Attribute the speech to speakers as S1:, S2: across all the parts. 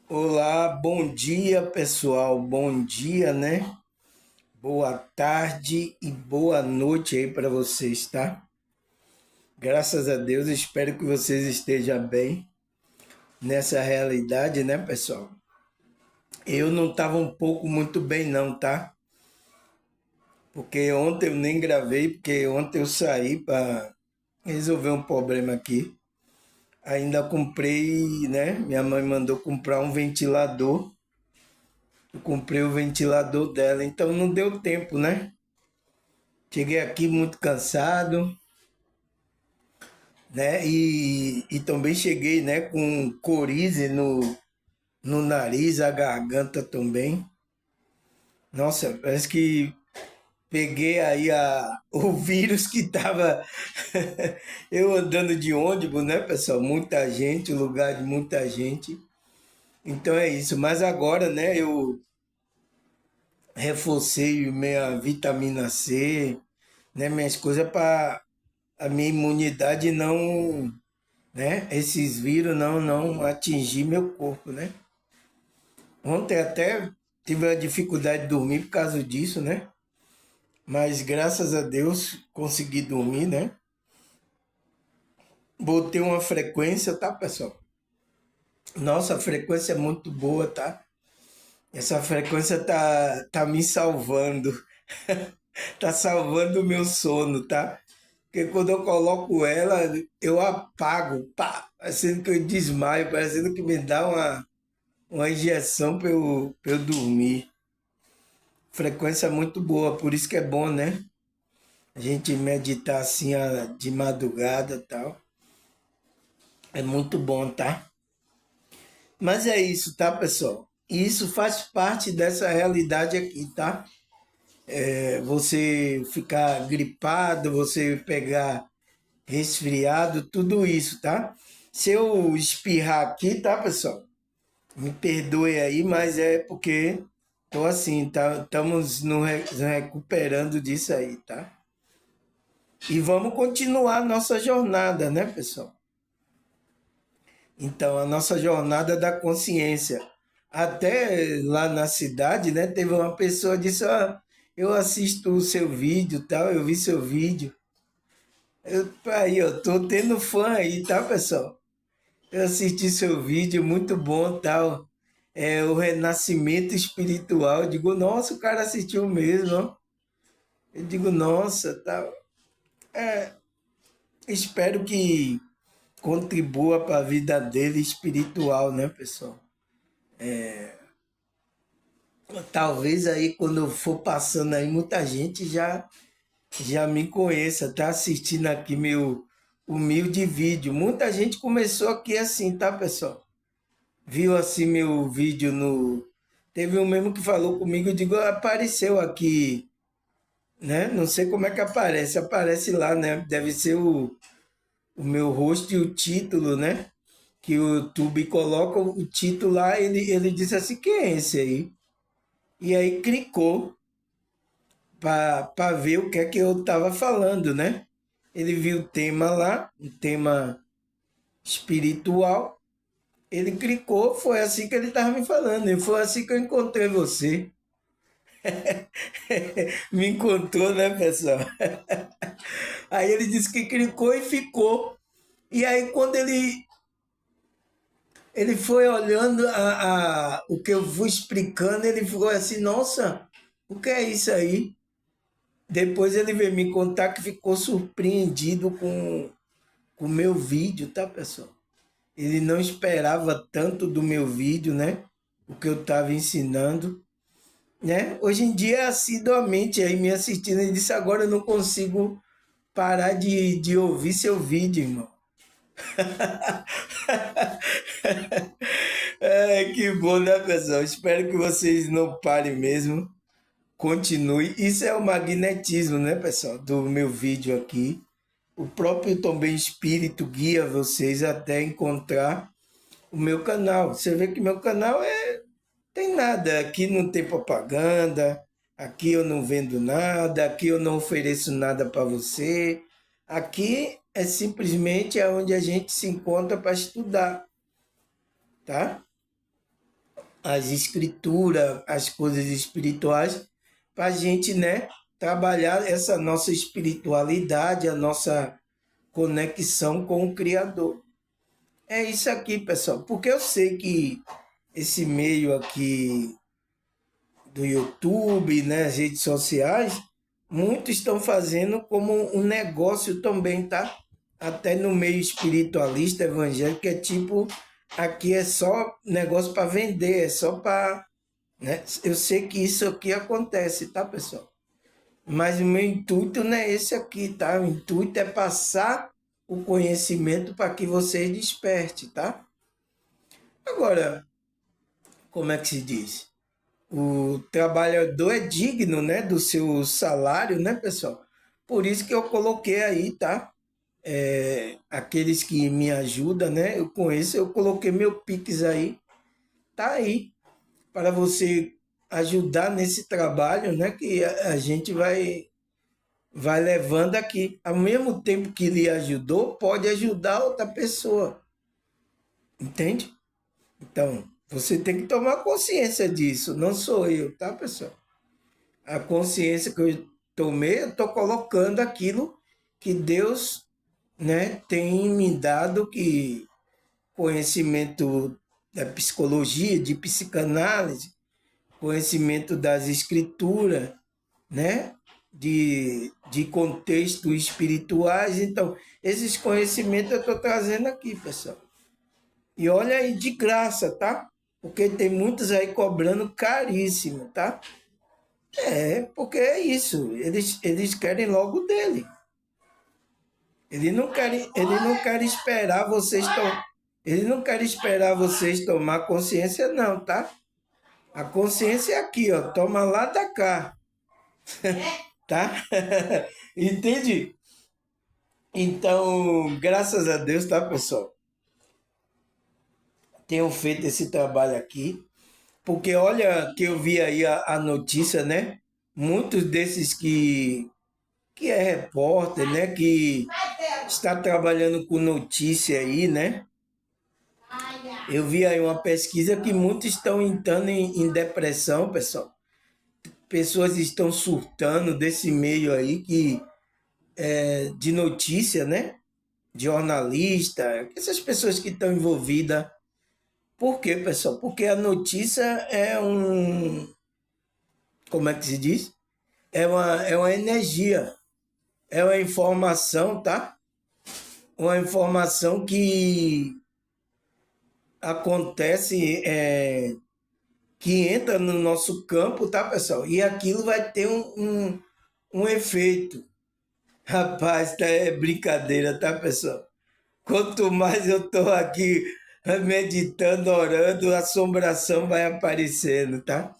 S1: Olá, bom dia pessoal, bom dia, né? Boa tarde e boa noite aí para vocês, tá? Graças a Deus, espero que vocês estejam bem nessa realidade, né, pessoal? Eu não estava um pouco muito bem, não, tá? Porque ontem eu nem gravei, porque ontem eu saí para resolver um problema aqui. Ainda comprei, né? Minha mãe mandou comprar um ventilador. Eu comprei o ventilador dela, então não deu tempo, né? Cheguei aqui muito cansado, né? E também cheguei, né, com coriza no nariz, a garganta também. Nossa, parece que peguei aí o vírus que tava eu andando de ônibus, né, pessoal? Muita gente, lugar de muita gente. Então é isso. Mas agora, né, eu reforcei minha vitamina C, né, minhas coisas para a minha imunidade não, né? Esses vírus não atingir meu corpo, né? Ontem até tive a dificuldade de dormir por causa disso, né? Mas graças a Deus consegui dormir, né? Botei uma frequência, tá, pessoal? Nossa, a frequência é muito boa, tá? Essa frequência tá me salvando. Tá salvando o meu sono, tá? Porque quando eu coloco ela, eu apago, pá, parecendo que eu desmaio, parecendo que me dá uma injeção para eu dormir. Frequência muito boa, por isso que é bom, né? A gente meditar assim de madrugada e tal. É muito bom, tá? Mas é isso, tá, pessoal? E isso faz parte dessa realidade aqui, tá? É você ficar gripado, você pegar resfriado, tudo isso, tá? Se eu espirrar aqui, tá, pessoal? Me perdoe aí, mas é porque tô assim, tá? Estamos nos recuperando disso aí, tá? E vamos continuar a nossa jornada, né, pessoal? Então, a nossa jornada da consciência. Até lá na cidade, né, teve uma pessoa que disse, ah, eu assisto o seu vídeo, tal, eu vi seu vídeo. Aí, eu tô tendo fã aí, tá, pessoal? Eu assisti seu vídeo, muito bom, tal. É o renascimento espiritual. Eu digo, nossa, o cara assistiu mesmo, ó. Eu digo, nossa, tal. É, espero que contribua para a vida dele espiritual, né, pessoal? Talvez aí quando eu for passando aí, muita gente já me conheça, tá assistindo aqui meu humilde vídeo. Muita gente começou aqui assim, tá, pessoal? Viu assim meu vídeo no. Teve um mesmo que falou comigo, eu digo, apareceu aqui, né? Não sei como é que aparece, aparece lá, né? Deve ser o meu rosto e o título, né? Que o YouTube coloca o título lá, ele disse assim, quem é esse aí? E aí clicou para ver o que é que eu estava falando, né? Ele viu o tema lá, um tema espiritual, ele clicou, foi assim que ele estava me falando, e foi assim que eu encontrei você. Me encontrou, né, pessoal? Aí ele disse que clicou e ficou. E aí quando ele foi olhando o que eu fui explicando, ele ficou assim, nossa, o que é isso aí? Depois ele veio me contar que ficou surpreendido com o meu vídeo, tá, pessoal? Ele não esperava tanto do meu vídeo, né? O que eu estava ensinando, né? Hoje em dia, assiduamente aí me assistindo, ele disse, agora eu não consigo parar de ouvir seu vídeo, irmão. É, que bom, né, pessoal? Espero que vocês não parem mesmo. Continue. Isso é o magnetismo, né, pessoal, do meu vídeo aqui. O próprio também espírito guia vocês até encontrar o meu canal. Você vê que meu canal tem nada. Aqui não tem propaganda. Aqui eu não vendo nada. Aqui eu não ofereço nada para você. Aqui é simplesmente onde a gente se encontra para estudar, tá? as escrituras, as coisas espirituais, para a gente, né, trabalhar essa nossa espiritualidade, a nossa conexão com o Criador. É isso aqui, pessoal, porque eu sei que esse meio aqui do YouTube, né, as redes sociais, muitos estão fazendo como um negócio também, tá? Até no meio espiritualista, evangélico, é tipo, aqui é só negócio para vender, é só para, né? Eu sei que isso aqui acontece, tá, pessoal? Mas o meu intuito não é esse aqui, tá? O intuito é passar o conhecimento para que vocês despertem, tá? Agora, como é que se diz? O trabalhador é digno, né, do seu salário, né, pessoal? Por isso que eu coloquei aí, tá? Aqueles que me ajudam, né? Eu conheço, eu coloquei meu Pix aí, tá aí, para você ajudar nesse trabalho, né? Que a gente vai levando aqui. Ao mesmo tempo que lhe ajudou, pode ajudar outra pessoa, entende? Então, você tem que tomar consciência disso, não sou eu, tá, pessoal? A consciência que eu tomei, eu estou colocando aquilo que Deus, né, tem me dado, que conhecimento da psicologia, de psicanálise, conhecimento das escrituras, né, de contextos espirituais. Então, esses conhecimentos eu estou trazendo aqui, pessoal. E olha aí, de graça, tá? Porque tem muitos aí cobrando caríssimo, tá? Porque é isso. Eles querem logo dele. Ele não quer esperar vocês ele não quer esperar vocês tomar consciência, não, tá? A consciência é aqui, ó. Toma lá da cá, tá? Entende? Então, graças a Deus, tá, pessoal? Tenho feito esse trabalho aqui. Porque olha que eu vi aí a notícia, né? Muitos desses que é repórter, né? Que está trabalhando com notícia aí, né? Eu vi aí uma pesquisa que muitos estão entrando em depressão, pessoal. Pessoas estão surtando desse meio aí que de notícia, né? De jornalista, essas pessoas que estão envolvidas. Por quê, pessoal? Porque a notícia é um, como é que se diz? É uma energia, é uma informação, tá? Uma informação que acontece, que entra no nosso campo, tá, pessoal? E aquilo vai ter um efeito. Rapaz, tá, é brincadeira, tá, pessoal? Quanto mais eu tô aqui meditando, orando, a assombração vai aparecendo, tá?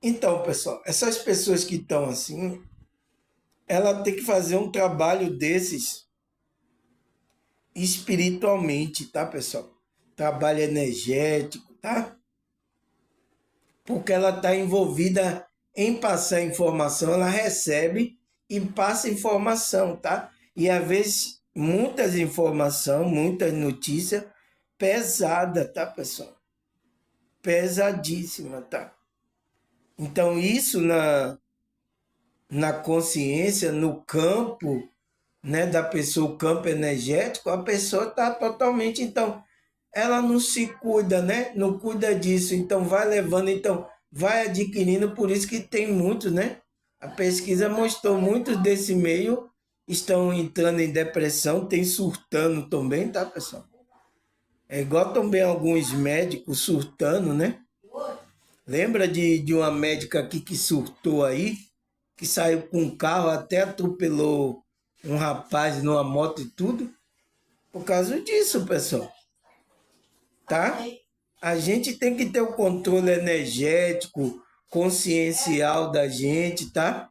S1: Então, pessoal, essas pessoas que estão assim, ela tem que fazer um trabalho desses espiritualmente, tá, pessoal? Trabalho energético, tá? Porque ela está envolvida em passar informação, ela recebe e passa informação, tá? E às vezes muitas informações, muitas notícias pesada, tá, pessoal? Pesadíssima, tá? Então isso na consciência, no campo, né, da pessoa, o campo energético, a pessoa está totalmente, então, ela não se cuida, né? Não cuida disso, então vai levando, então vai adquirindo, por isso que tem muitos, né? A pesquisa mostrou muitos desse meio estão entrando em depressão, tem surtando também, tá, pessoal? É igual também alguns médicos surtando, né? Lembra de uma médica aqui que surtou aí, que saiu com um carro, até atropelou um rapaz numa moto e tudo? Por causa disso, pessoal, tá? A gente tem que ter o controle energético, consciencial da gente, tá?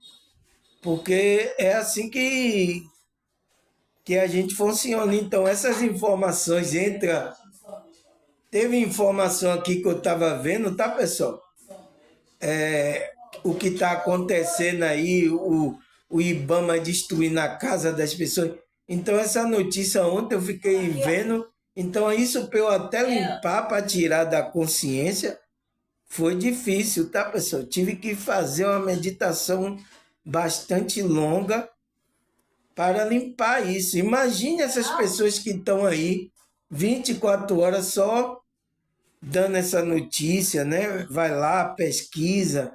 S1: Porque é assim que a gente funciona. Então, essas informações entram. Teve informação aqui que eu estava vendo, tá, pessoal? O que está acontecendo aí, o IBAMA destruindo a casa das pessoas. Então, essa notícia ontem eu fiquei vendo. Então, isso para eu até limpar, para tirar da consciência, Foi difícil, tá, pessoal? Tive que fazer uma meditação bastante longa para limpar isso. Imagine essas pessoas que estão aí 24 horas só dando essa notícia, né? Vai lá, pesquisa,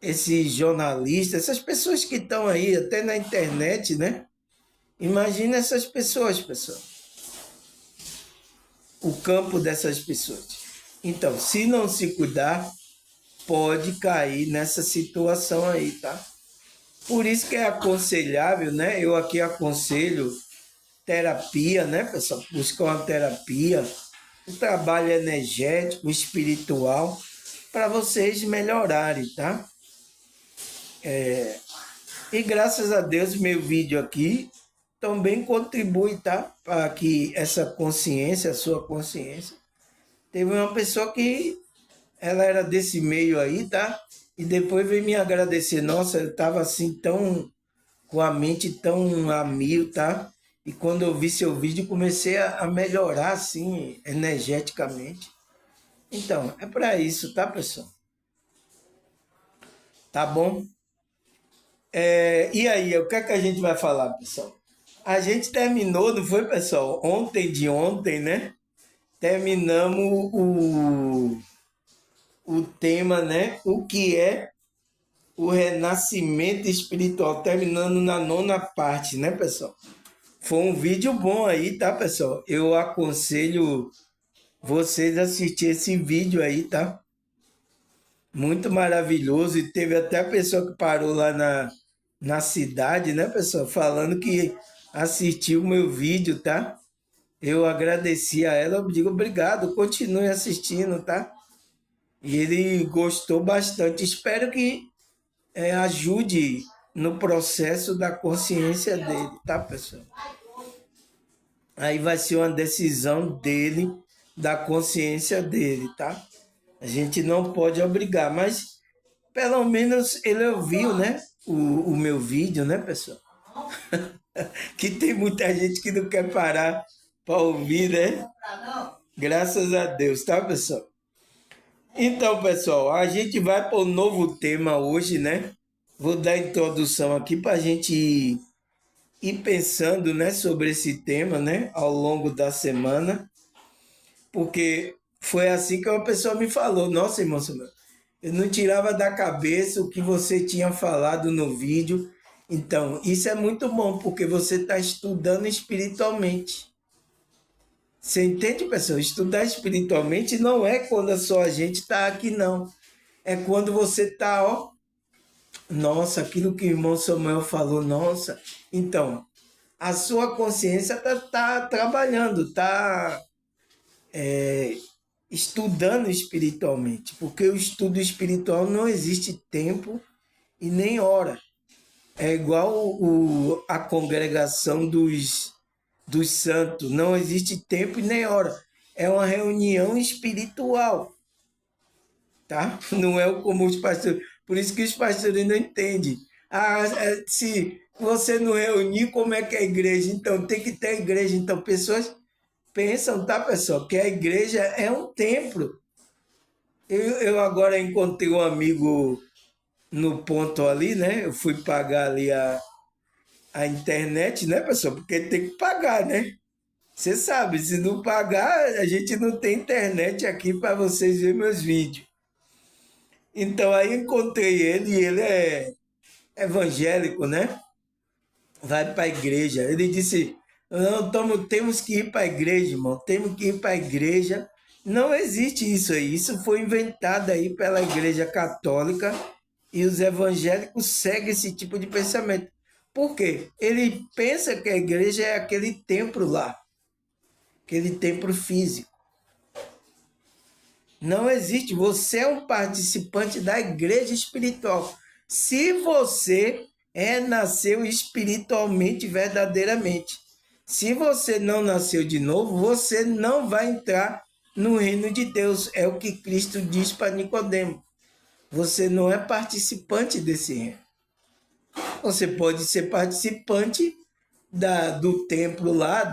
S1: esses jornalistas, essas pessoas que estão aí até na internet, né? Imagina essas pessoas, pessoal. O campo dessas pessoas. Então, se não se cuidar, pode cair nessa situação aí, tá? Por isso que é aconselhável, né? Eu aqui aconselho terapia, né, pessoal? Buscar uma terapia, um trabalho energético, espiritual, para vocês melhorarem, tá? E graças a Deus, meu vídeo aqui também contribui, tá? Para que essa consciência, a sua consciência. Teve uma pessoa que ela era desse meio aí, tá? E depois veio me agradecer. Nossa, eu estava assim tão com a mente tão a mil, tá? E quando eu vi seu vídeo, comecei a melhorar assim, energeticamente. Então, é para isso, tá, pessoal? Tá bom? E aí, o que é que a gente vai falar, pessoal? A gente terminou, não foi, pessoal? Ontem de ontem, né? Terminamos o tema, né? O que é o renascimento espiritual, terminando na nona parte, né, pessoal? Foi um vídeo bom aí, tá, pessoal? Eu aconselho vocês a assistir esse vídeo aí, tá? Muito maravilhoso. E teve até a pessoa que parou lá na cidade, né, pessoal? Falando que assistiu o meu vídeo, tá? Eu agradeci a ela, eu digo obrigado, continue assistindo, tá? E ele gostou bastante. Espero que ajude no processo da consciência dele, tá, pessoal? Aí vai ser uma decisão dele, da consciência dele, tá? A gente não pode obrigar, mas pelo menos ele ouviu, né? O meu vídeo, né, pessoal? Que tem muita gente que não quer parar para ouvir, né? Graças a Deus, tá, pessoal? Então, pessoal, a gente vai para o novo tema hoje, né? Vou dar a introdução aqui para a gente ir pensando, né, sobre esse tema, né, ao longo da semana, porque foi assim que uma pessoa me falou: Nossa, irmão Samuel, eu não tirava da cabeça o que você tinha falado no vídeo. Então, isso é muito bom, porque você está estudando espiritualmente. Você entende, pessoal? Estudar espiritualmente não é quando só a gente está aqui, não. É quando você está, ó, nossa, aquilo que o irmão Samuel falou, nossa. Então, a sua consciência tá trabalhando, está estudando espiritualmente, porque o estudo espiritual não existe tempo e nem hora. É igual a congregação dos santos, não existe tempo e nem hora. É uma reunião espiritual, tá? Não é como os pastores. Por isso que os pastores não entendem. Se você não reunir, como é que é a igreja? Então, tem que ter a igreja. Então, pessoas pensam, tá, pessoal, que a igreja é um templo. Eu agora encontrei um amigo no ponto ali, né? Eu fui pagar ali a internet, né, pessoal? Porque tem que pagar, né? Você sabe, se não pagar, a gente não tem internet aqui para vocês verem meus vídeos. Então aí encontrei ele e ele é evangélico, né? Vai para a igreja. Ele disse: Não, temos que ir para a igreja, irmão. Temos que ir para a igreja. Não existe isso aí. Isso foi inventado aí pela Igreja Católica e os evangélicos seguem esse tipo de pensamento. Por quê? Ele pensa que a igreja é aquele templo lá, aquele templo físico. Não existe. Você é um participante da igreja espiritual. Se você nasceu espiritualmente, verdadeiramente. Se você não nasceu de novo, você não vai entrar no reino de Deus. É o que Cristo diz para Nicodemo. Você não é participante desse reino. Você pode ser participante do templo lá,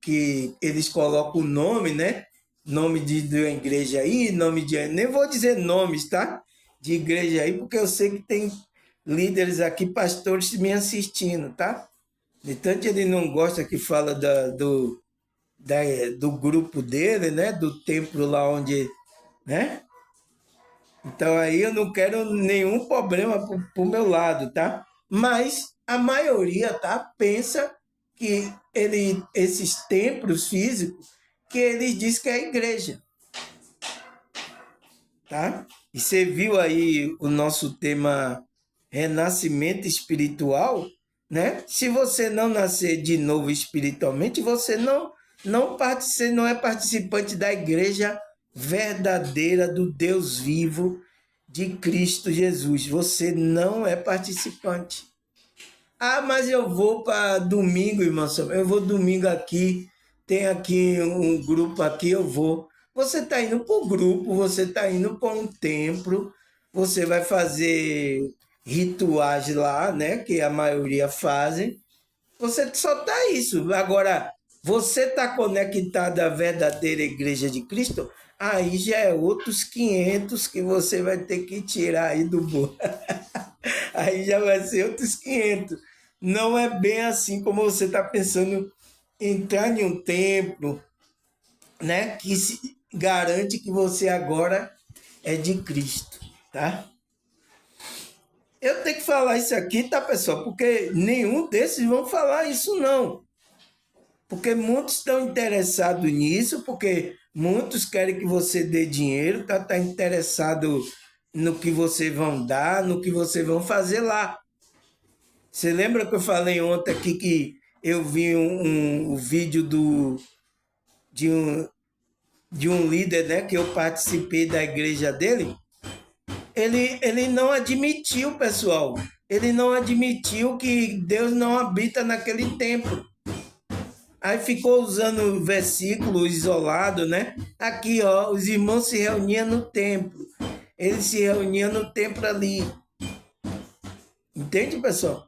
S1: que eles colocam o nome, né? nome de uma igreja aí, nem vou dizer nomes, tá? De igreja aí, porque eu sei que tem líderes aqui, pastores me assistindo, tá? De tanto ele não gosta que fala do grupo dele, né? Do templo lá onde, né? Então aí eu não quero nenhum problema pro meu lado, tá? Mas a maioria, tá? Pensa que esses templos físicos, que eles dizem que é a igreja, tá? E você viu aí o nosso tema renascimento espiritual, né? Se você não nascer de novo espiritualmente, você não é participante da igreja verdadeira do Deus vivo de Cristo Jesus. Você não é participante. Ah, mas eu vou para domingo, irmão. Eu vou domingo aqui, tem aqui um grupo aqui, eu vou. Você está indo para o grupo, você está indo para um templo, você vai fazer rituais lá, né? Que a maioria fazem. Você só está isso. Agora, você está conectado à verdadeira igreja de Cristo? Aí já é outros 500 que você vai ter que tirar aí do bolso. Aí já vai ser outros 500. Não é bem assim como você está pensando entrar em um templo, né? Que se garante que você agora é de Cristo, tá? Eu tenho que falar isso aqui, tá, pessoal? Porque nenhum desses vão falar isso, não. Porque muitos estão interessados nisso, porque muitos querem que você dê dinheiro, tá interessado no que vocês vão dar, no que vocês vão fazer lá. Você lembra que eu falei ontem aqui que eu vi um vídeo de, um, de um líder, né, que eu participei da igreja dele? Ele não admitiu, pessoal. Ele não admitiu que Deus não habita naquele templo. Aí ficou usando versículo isolado, né? Aqui, ó, os irmãos se reuniam no templo. Eles se reuniam no templo ali. Entende, pessoal?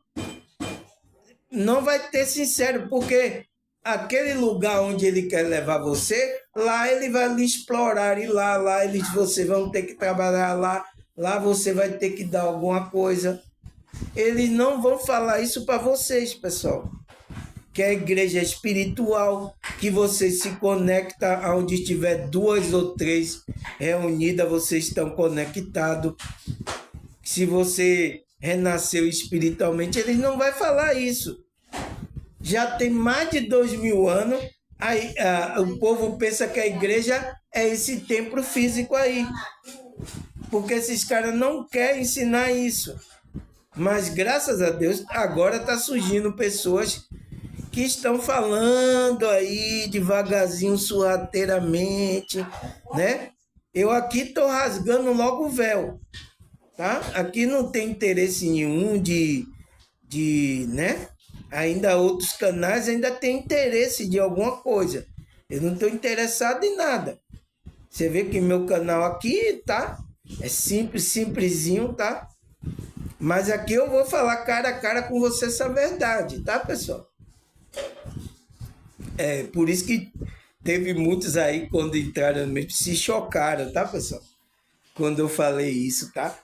S1: Não vai ter sincero, porque aquele lugar onde ele quer levar você, lá ele vai lhe explorar, e lá vocês vão ter que trabalhar lá você vai ter que dar alguma coisa. Eles não vão falar isso para vocês, pessoal. Que a igreja é espiritual, que você se conecta onde tiver 2 ou 3 reunidas, vocês estão conectados. Se você renasceu espiritualmente, eles não vão falar isso. Já tem mais de 2000 anos, aí, o povo pensa que a igreja é esse templo físico aí. Porque esses caras não querem ensinar isso. Mas graças a Deus, agora está surgindo pessoas que estão falando aí devagarzinho, sorrateiramente, né? Eu aqui estou rasgando logo o véu, tá? Aqui não tem interesse nenhum né? Ainda outros canais ainda têm interesse de alguma coisa. Eu não estou interessado em nada. Você vê que meu canal aqui, tá? É simples, simplesinho, tá? Mas aqui eu vou falar cara a cara com você essa verdade, tá, pessoal? É por isso que teve muitos aí, quando entraram no meio, se chocaram, tá, pessoal? Quando eu falei isso, tá?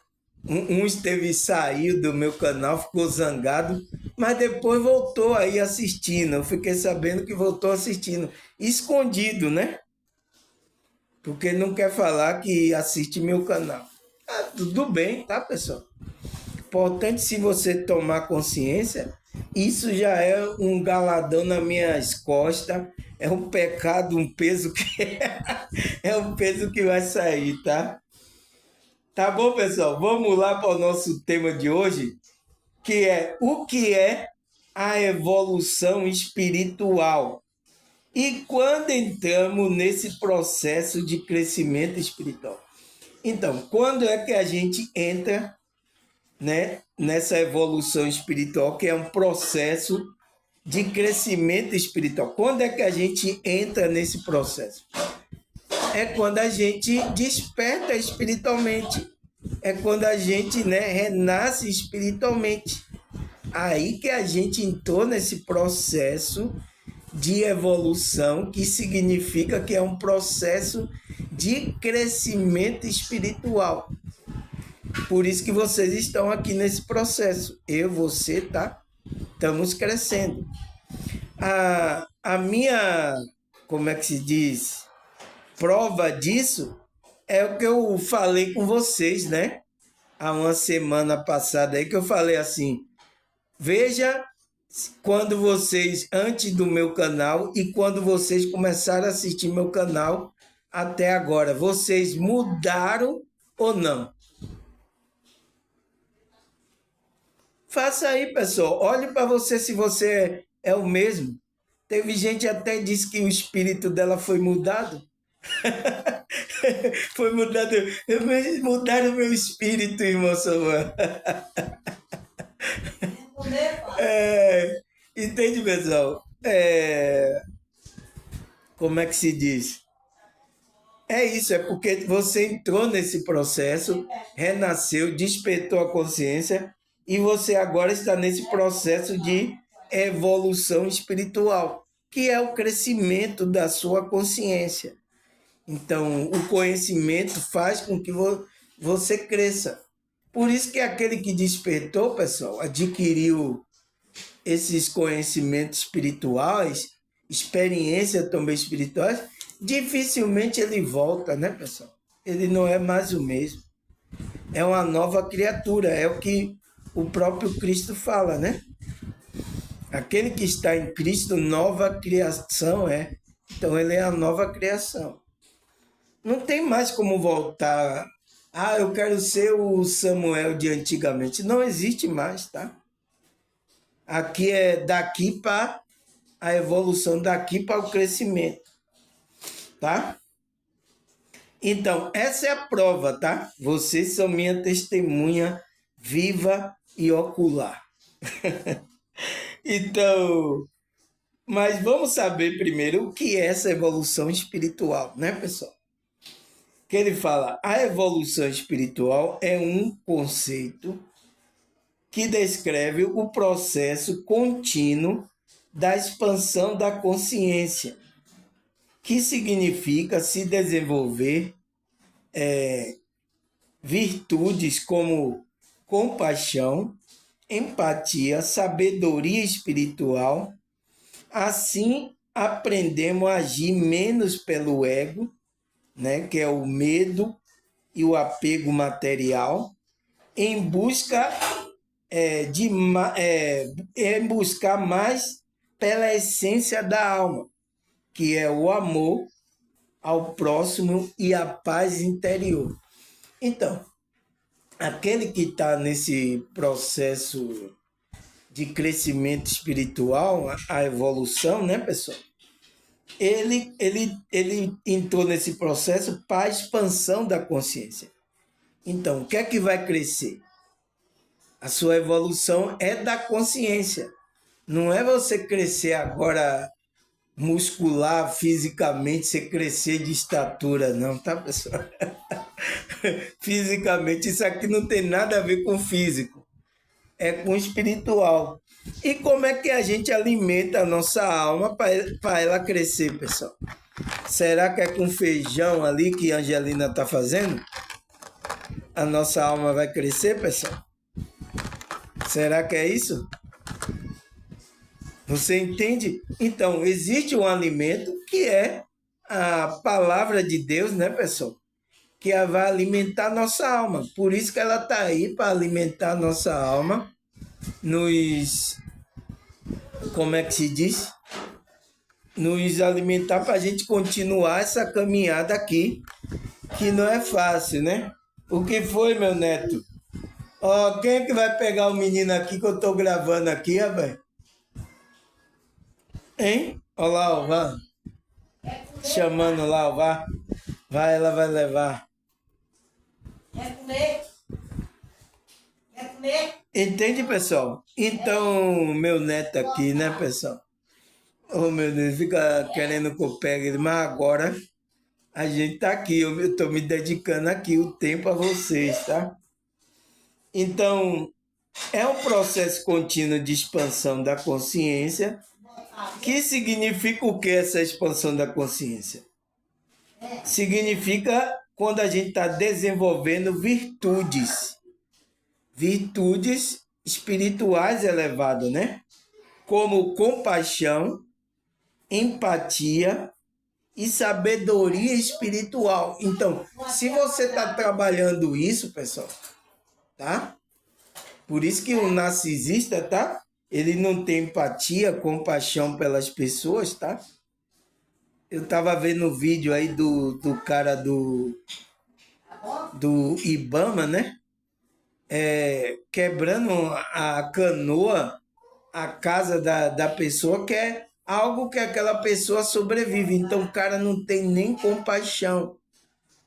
S1: Saiu do meu canal, ficou zangado, mas depois voltou aí assistindo. Eu fiquei sabendo que voltou assistindo, escondido, né? Porque não quer falar que assiste meu canal. Ah, tudo bem, tá, pessoal? Importante, se você tomar consciência, isso já é um galadão nas minhas costas, é um pecado, um peso que é um peso que vai sair, tá? Tá bom, pessoal? Vamos lá para o nosso tema de hoje, que é o que é a evolução espiritual. E quando entramos nesse processo de crescimento espiritual? Então, quando é que a gente entra, né, nessa evolução espiritual, que é um processo de crescimento espiritual? Quando é que a gente entra nesse processo? É quando a gente desperta espiritualmente. É quando a gente, né, renasce espiritualmente. Aí que a gente entrou nesse processo de evolução, que significa que é um processo de crescimento espiritual. Por isso que vocês estão aqui nesse processo. Eu, você, tá? Estamos crescendo. A minha, como é que se diz? Prova disso é o que eu falei com vocês, né? Há uma semana passada aí que eu falei assim, veja quando vocês, antes do meu canal e quando vocês começaram a assistir meu canal até agora, vocês mudaram ou não? Faça aí, pessoal. Olhe para você se você é o mesmo. Teve gente até disse que o espírito dela foi mudado. Foi mudado. Mudaram o meu espírito, irmão Samuel. Entende, pessoal? Como é que se diz? É isso, é porque você entrou nesse processo, renasceu, despertou a consciência e você agora está nesse processo de evolução espiritual, que é o crescimento da sua consciência. Então, o conhecimento faz com que você cresça. Por isso que aquele que despertou, pessoal, adquiriu esses conhecimentos espirituais, experiências também espirituais, dificilmente ele volta, né, pessoal? Ele não é mais o mesmo. É uma nova criatura, é o que o próprio Cristo fala, né? Aquele que está em Cristo, nova criação é. Então ele é a nova criação. Não tem mais como voltar. Ah, eu quero ser o Samuel de antigamente. Não existe mais, tá? Aqui é daqui para a evolução, daqui para o crescimento, tá? Então, essa é a prova, tá? Vocês são minha testemunha viva e ocular. Então, mas vamos saber primeiro o que é essa evolução espiritual, né, pessoal? Que ele fala, a evolução espiritual é um conceito que descreve o processo contínuo da expansão da consciência, que significa se desenvolver virtudes como compaixão, empatia, sabedoria espiritual. Assim, aprendemos a agir menos pelo ego, né, que é o medo e o apego material, em busca em buscar mais pela essência da alma, que é o amor ao próximo e a paz interior. Então, aquele que está nesse processo de crescimento espiritual, a evolução, né, pessoal? Ele entrou nesse processo para a expansão da consciência. Então, o que é que vai crescer? A sua evolução é da consciência. Não é você crescer agora muscular, fisicamente, você crescer de estatura, não, tá, pessoal? Fisicamente, isso aqui não tem nada a ver com físico. É com espiritual. E como é que a gente alimenta a nossa alma para ela crescer, pessoal? Será que é com feijão ali que a Angelina está fazendo? A nossa alma vai crescer, pessoal? Será que é isso? Você entende? Então, existe um alimento que é a palavra de Deus, né, pessoal? Que vai alimentar a nossa alma. Por isso que ela está aí para alimentar a nossa alma, como é que se diz? Nos alimentar para a gente continuar essa caminhada aqui, que não é fácil, né? O que foi, meu neto? Ó, quem é que vai pegar o menino aqui que eu tô gravando aqui, rapaz? Hein? Olha lá, ó, vá. Chamando lá, ó, vá. Vai, ela vai levar.
S2: Quer comer? Quer comer?
S1: Entende, pessoal? Então, meu neto aqui, né, pessoal? Oh, meu Deus, fica querendo que eu pegue ele, mas agora a gente tá aqui, eu tô me dedicando aqui o tempo a vocês, tá? Então, é um processo contínuo de expansão da consciência Que significa o que essa expansão da consciência? Significa quando a gente está desenvolvendo virtudes espirituais elevadas, né? Como compaixão, empatia e sabedoria espiritual. Então, se você está trabalhando isso, pessoal, tá? Por isso que o narcisista, tá? Ele não tem empatia, compaixão pelas pessoas, tá? Eu tava vendo o vídeo aí do cara do Ibama, né? Quebrando a canoa, a casa da pessoa, que é algo que aquela pessoa sobrevive. Então o cara não tem nem compaixão.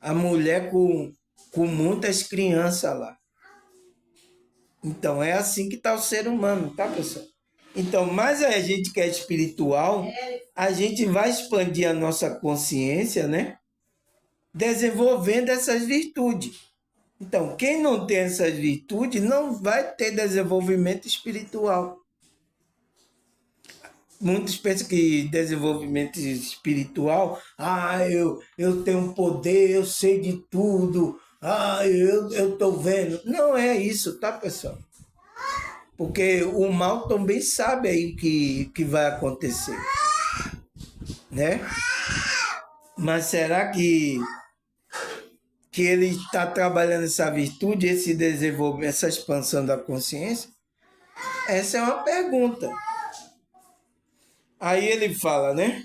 S1: A mulher com muitas crianças lá. Então é assim que está o ser humano, tá, pessoal? Então, mais a gente que é espiritual, a gente vai expandir a nossa consciência, né? Desenvolvendo essas virtudes. Então, quem não tem essas virtudes não vai ter desenvolvimento espiritual. Muitos pensam que desenvolvimento espiritual, eu tenho poder, eu sei de tudo, eu estou vendo. Não é isso, tá, pessoal? Porque o mal também sabe aí que vai acontecer, né? Mas será que ele está trabalhando essa virtude, esse desenvolvimento, essa expansão da consciência? Essa é uma pergunta. Aí ele fala, né?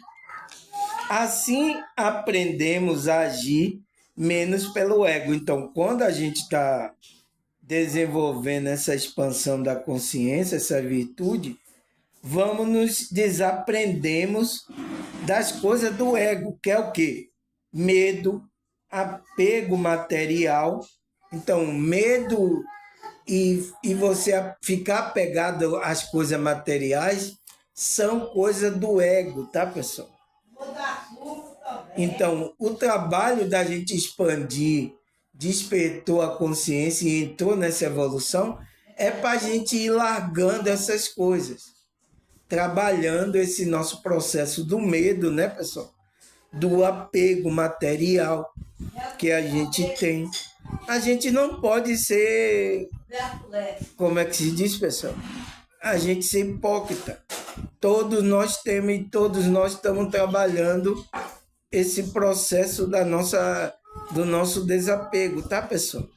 S1: Assim aprendemos a agir menos pelo ego. Então, quando a gente está desenvolvendo essa expansão da consciência, essa virtude, vamos nos desaprendemos das coisas do ego, que é o quê? Medo, apego material. Então, medo e você ficar apegado às coisas materiais são coisas do ego, tá, pessoal? Então, o trabalho da gente expandir, despertou a consciência e entrou nessa evolução, é para a gente ir largando essas coisas, trabalhando esse nosso processo do medo, né, pessoal? Do apego material que a gente tem. A gente não pode ser, como é que se diz, pessoal? A gente ser hipócrita. Todos nós temos e todos nós estamos trabalhando esse processo do nosso desapego, tá, pessoal?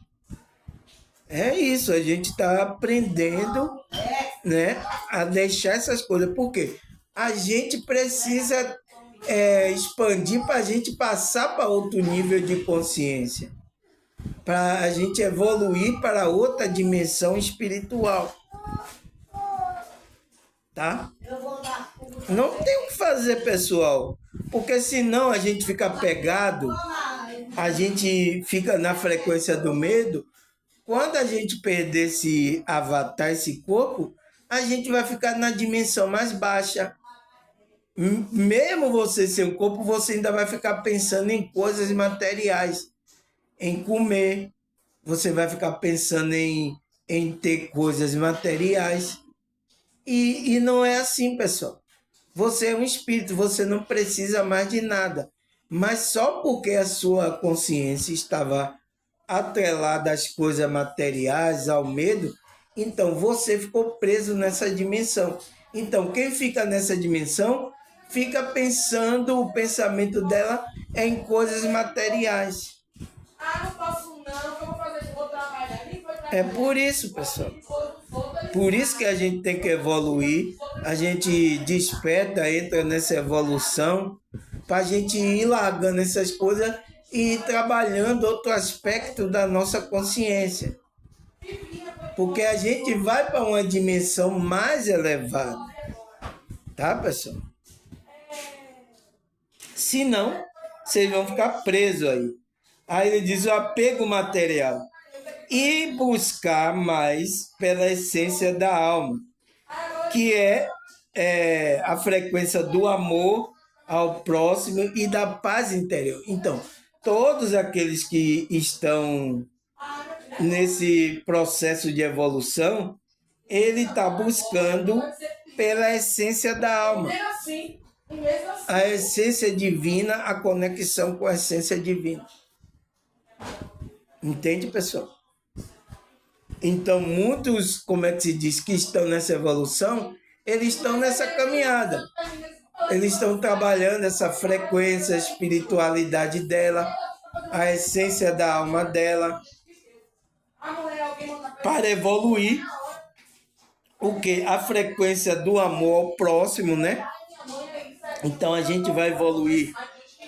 S1: É isso, a gente está aprendendo, né, a deixar essas coisas. Por quê? A gente precisa expandir para a gente passar para outro nível de consciência, para a gente evoluir para outra dimensão espiritual. Tá? Não tem o que fazer, pessoal, porque senão a gente fica pegado, a gente fica na frequência do medo. Quando a gente perder esse avatar, esse corpo, a gente vai ficar na dimensão mais baixa. Mesmo você sem o corpo, você ainda vai ficar pensando em coisas materiais, em comer, você vai ficar pensando em ter coisas materiais. E não é assim, pessoal. Você é um espírito, você não precisa mais de nada. Mas só porque a sua consciência estava atrelada às coisas materiais, ao medo, então você ficou preso nessa dimensão. Então, quem fica nessa dimensão, fica pensando, o pensamento dela é em coisas materiais.
S2: Não posso não, que eu vou fazer, vou trabalhar.
S1: É por isso, pessoal. Por isso que a gente tem que evoluir, a gente desperta, entra nessa evolução, para a gente ir largando essas coisas e ir trabalhando outro aspecto da nossa consciência. Porque a gente vai para uma dimensão mais elevada. Tá, pessoal? Senão, vocês vão ficar presos aí. Aí ele diz o apego material. E buscar mais pela essência da alma, que é a frequência do amor ao próximo e da paz interior. Então, todos aqueles que estão nesse processo de evolução, ele está buscando pela essência da alma.
S2: Primeiro assim, e mesmo assim.
S1: A essência divina, a conexão com a essência divina. Entende, pessoal? Então, muitos, como é que se diz, que estão nessa evolução, eles estão nessa caminhada. Eles estão trabalhando essa frequência, a espiritualidade dela, a essência da alma dela, para evoluir o que? A frequência do amor ao próximo, né? Então a gente vai evoluir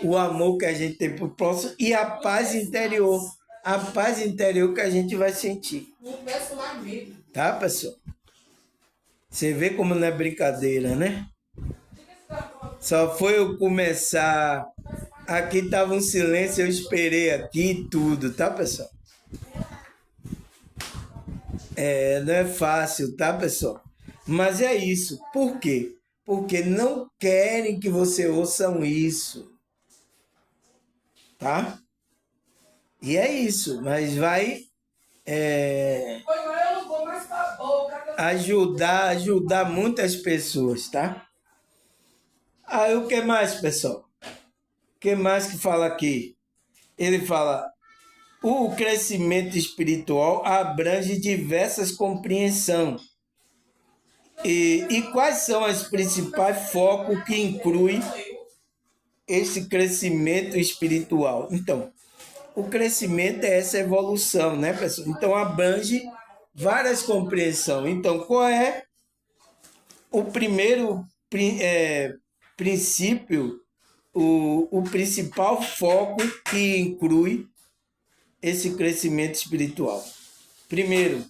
S1: o amor que a gente tem pro próximo e a paz interior. A paz interior que a gente vai sentir. Tá, pessoal? Você vê como não é brincadeira, né? Só foi eu começar. Aqui estava um silêncio, eu esperei aqui tudo, tá, pessoal? Não é fácil, tá, pessoal? Mas é isso. Por quê? Porque não querem que você ouçam isso. Tá? E é isso. Mas vai ajudar muitas pessoas, tá? Aí o que mais, pessoal? O que mais que fala aqui? Ele fala... O crescimento espiritual abrange diversas compreensões. E quais são os principais focos que incluem esse crescimento espiritual? Então, o crescimento é essa evolução, né, pessoal? Então, abrange várias compreensões. Então, qual é o primeiro princípio, o principal foco que inclui esse crescimento espiritual? Primeiro,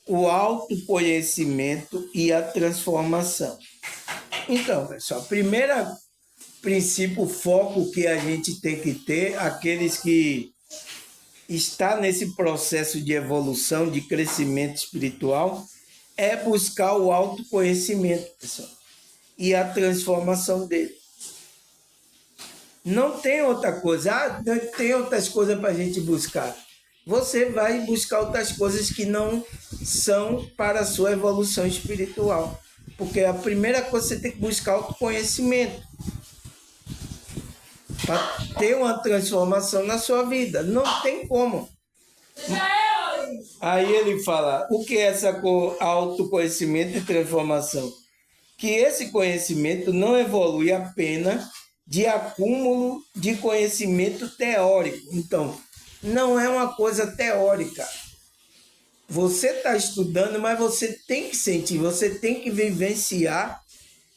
S1: o autoconhecimento e a transformação. Então, pessoal, primeiro princípio, foco que a gente tem que ter, aqueles que estão nesse processo de evolução, de crescimento espiritual, é buscar o autoconhecimento, pessoal, e a transformação dele. Não tem outra coisa, não tem outras coisas para a gente buscar. Você vai buscar outras coisas que não são para a sua evolução espiritual. Porque a primeira coisa, você tem que buscar autoconhecimento. Para ter uma transformação na sua vida. Não tem como. Aí ele fala, o que é essa autoconhecimento e transformação? Que esse conhecimento não evolui apenas de acúmulo de conhecimento teórico. Então, não é uma coisa teórica. Você está estudando, mas você tem que sentir, você tem que vivenciar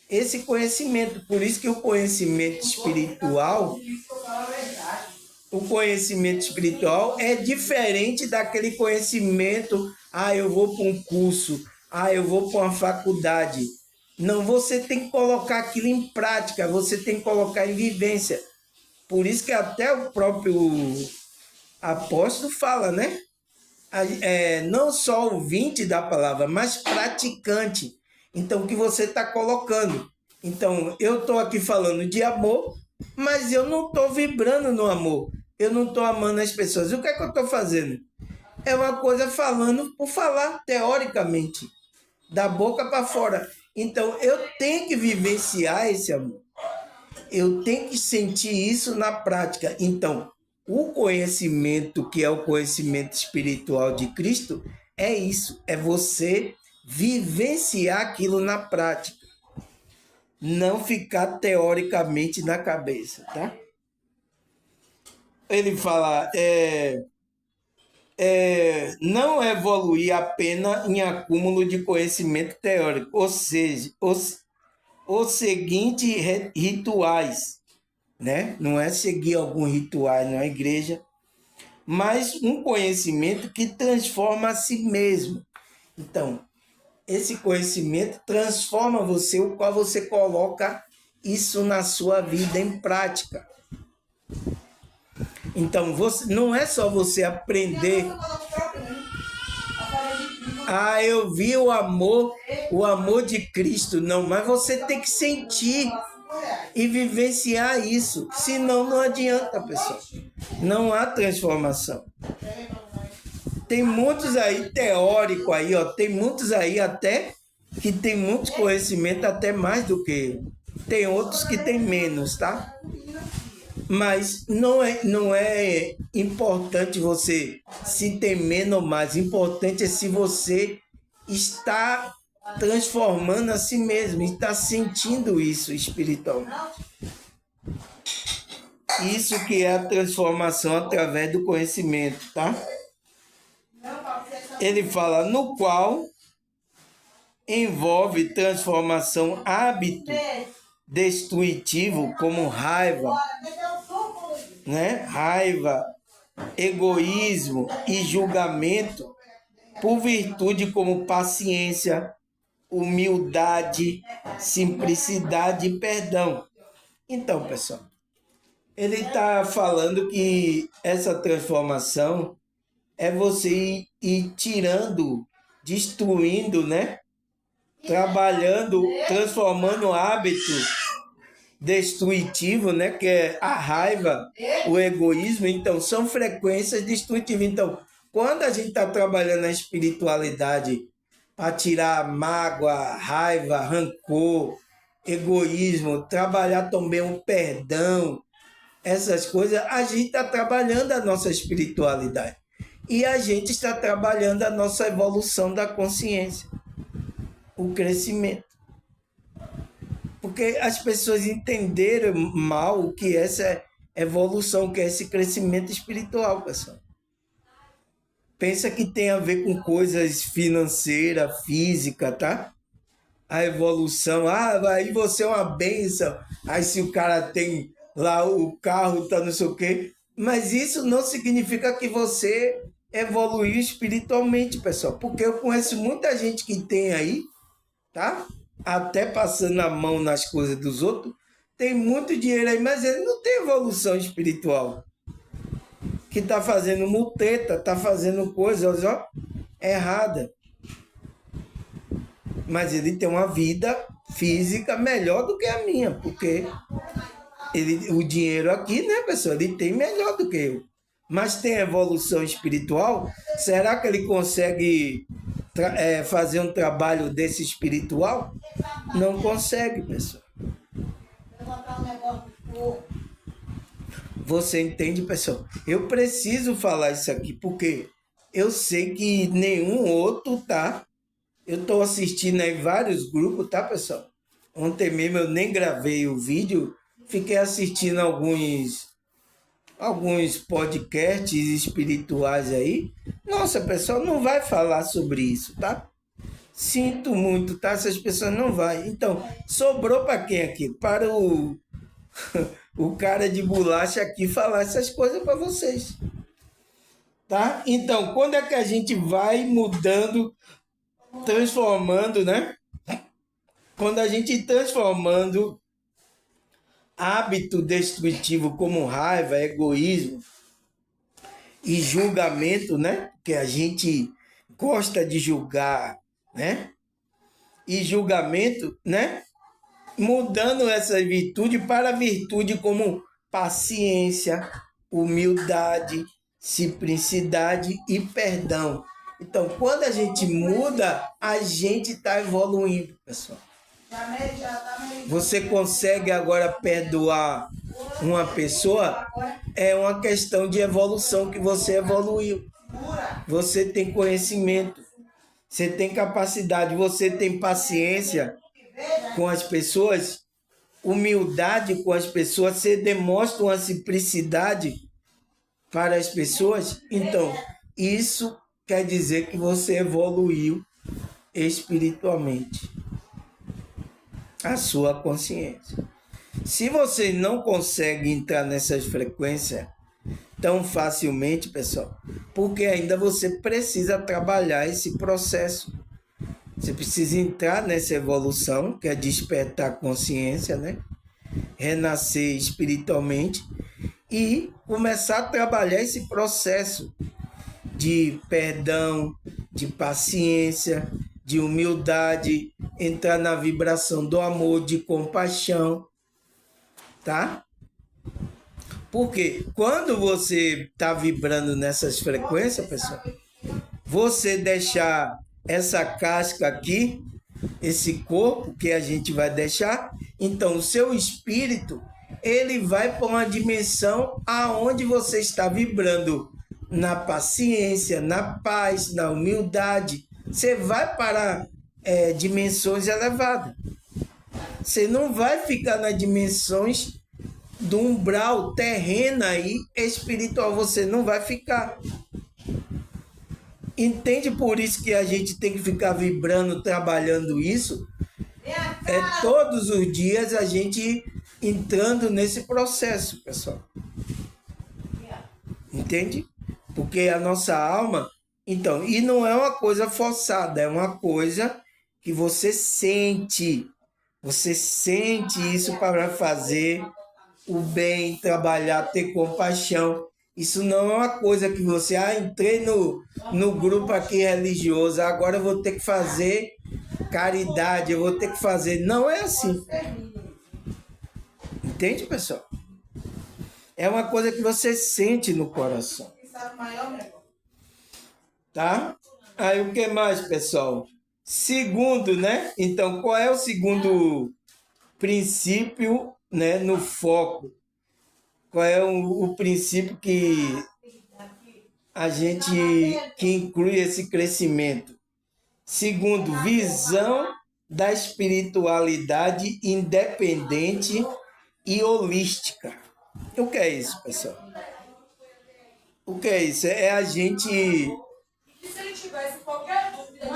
S1: esse conhecimento. Por isso que o conhecimento espiritual é diferente daquele conhecimento, eu vou para um curso, eu vou para uma faculdade. Não, você tem que colocar aquilo em prática, você tem que colocar em vivência. Por isso que até o próprio apóstolo fala, né? Não só ouvinte da palavra, mas praticante. Então, o que você está colocando? Então, eu estou aqui falando de amor, mas eu não estou vibrando no amor. Eu não estou amando as pessoas. O que é que eu estou fazendo? É uma coisa falando por falar, teoricamente, da boca para fora. Então, eu tenho que vivenciar esse amor. Eu tenho que sentir isso na prática. Então, o conhecimento, que é o conhecimento espiritual de Cristo, é isso. É você vivenciar aquilo na prática. Não ficar teoricamente na cabeça, tá? Ele fala, não evoluir apenas em acúmulo de conhecimento teórico, ou seja, os seguintes rituais, né? Não é seguir algum ritual na igreja, mas um conhecimento que transforma a si mesmo. Então, esse conhecimento transforma você, o qual você coloca isso na sua vida em prática. Então, não é só você aprender. Eu vi o amor de Cristo. Não, mas você tem que sentir e vivenciar isso. Senão, não adianta, pessoal. Não há transformação. Tem muitos aí teóricos aí, tem muitos aí até que tem muito conhecimento, até mais do que eu. Tem outros que tem menos, tá? Mas não é importante você se tem menos ou mais. Importante é se você está transformando a si mesmo, está sentindo isso espiritualmente. Isso que é a transformação através do conhecimento, tá? Ele fala, no qual envolve transformação hábito destrutivo como raiva, né? Raiva, egoísmo e julgamento, por virtude como paciência, humildade, simplicidade e perdão. Então, pessoal, ele está falando que essa transformação é você ir tirando, destruindo, né? Trabalhando, transformando hábito destrutivo, né? Que é a raiva, o egoísmo. Então, são frequências destrutivas. Então, quando a gente está trabalhando a espiritualidade para tirar mágoa, raiva, rancor, egoísmo, trabalhar também o perdão, essas coisas, a gente está trabalhando a nossa espiritualidade. E a gente está trabalhando a nossa evolução da consciência, o crescimento. Porque as pessoas entenderam mal o que é essa evolução, o que é esse crescimento espiritual, pessoal. Pensa que tem a ver com coisas financeiras, física, tá? A evolução, aí você é uma bênção, aí se o cara tem lá o carro, tá não sei o quê. Mas isso não significa que você evoluiu espiritualmente, pessoal. Porque eu conheço muita gente que tem aí, tá? Até passando a mão nas coisas dos outros, tem muito dinheiro aí, mas ele não tem evolução espiritual. Que tá fazendo muteta, tá fazendo coisas, ó, errada. Mas ele tem uma vida física melhor do que a minha, porque o dinheiro aqui, né, pessoal, ele tem melhor do que eu. Mas tem evolução espiritual? Será que ele consegue fazer um trabalho desse espiritual? Não consegue, pessoal. Você entende, pessoal? Eu preciso falar isso aqui, porque eu sei que nenhum outro, tá? Eu estou assistindo aí vários grupos, tá, pessoal? Ontem mesmo eu nem gravei o vídeo, fiquei assistindo alguns podcasts espirituais aí. Nossa, pessoal, não vai falar sobre isso, tá? Sinto muito, tá? Essas pessoas não vão. Então, sobrou para quem aqui? Para o cara de bolacha aqui falar essas coisas para vocês. Tá? Então, quando é que a gente vai mudando, transformando, né? Quando a gente transformando hábito destrutivo como raiva, egoísmo e julgamento, né? Que a gente gosta de julgar, né? E julgamento, né? Mudando essa virtude para virtude como paciência, humildade, simplicidade e perdão. Então, quando a gente muda, a gente está evoluindo, pessoal. Você consegue agora perdoar uma pessoa? É uma questão de evolução, que você evoluiu. Você tem conhecimento, você tem capacidade, você tem paciência com as pessoas, humildade com as pessoas, você demonstra uma simplicidade para as pessoas. Então, isso quer dizer que você evoluiu espiritualmente a sua consciência. Se você não consegue entrar nessas frequências tão facilmente, pessoal, porque ainda você precisa trabalhar esse processo. Você precisa entrar nessa evolução, que é despertar a consciência, né? Renascer espiritualmente e começar a trabalhar esse processo de perdão, de paciência, de humildade, entrar na vibração do amor, de compaixão, tá? Porque quando você está vibrando nessas frequências, pessoal, você deixar essa casca aqui, esse corpo que a gente vai deixar, então o seu espírito, ele vai para uma dimensão aonde você está vibrando na paciência, na paz, na humildade. Você vai para dimensões elevadas. Você não vai ficar nas dimensões do umbral terreno e espiritual. Você não vai ficar. Entende? Por isso que a gente tem que ficar vibrando, trabalhando isso. Todos os dias a gente entrando nesse processo, pessoal. Entende? Porque a nossa alma... Então, e não é uma coisa forçada, é uma coisa que você sente. Você sente isso para fazer o bem, trabalhar, ter compaixão. Isso não é uma coisa que você... entrei no grupo aqui religioso, agora eu vou ter que fazer caridade, eu vou ter que fazer... Não é assim. Entende, pessoal? É uma coisa que você sente no coração. Tá? Aí o que mais, pessoal? Segundo, né? Então, qual é o segundo princípio, né, no foco? Qual é o princípio que a gente que inclui esse crescimento? Segundo, visão da espiritualidade independente e holística. O que é isso, pessoal? O que é isso? É a gente...
S2: E se ele tivesse qualquer dúvida,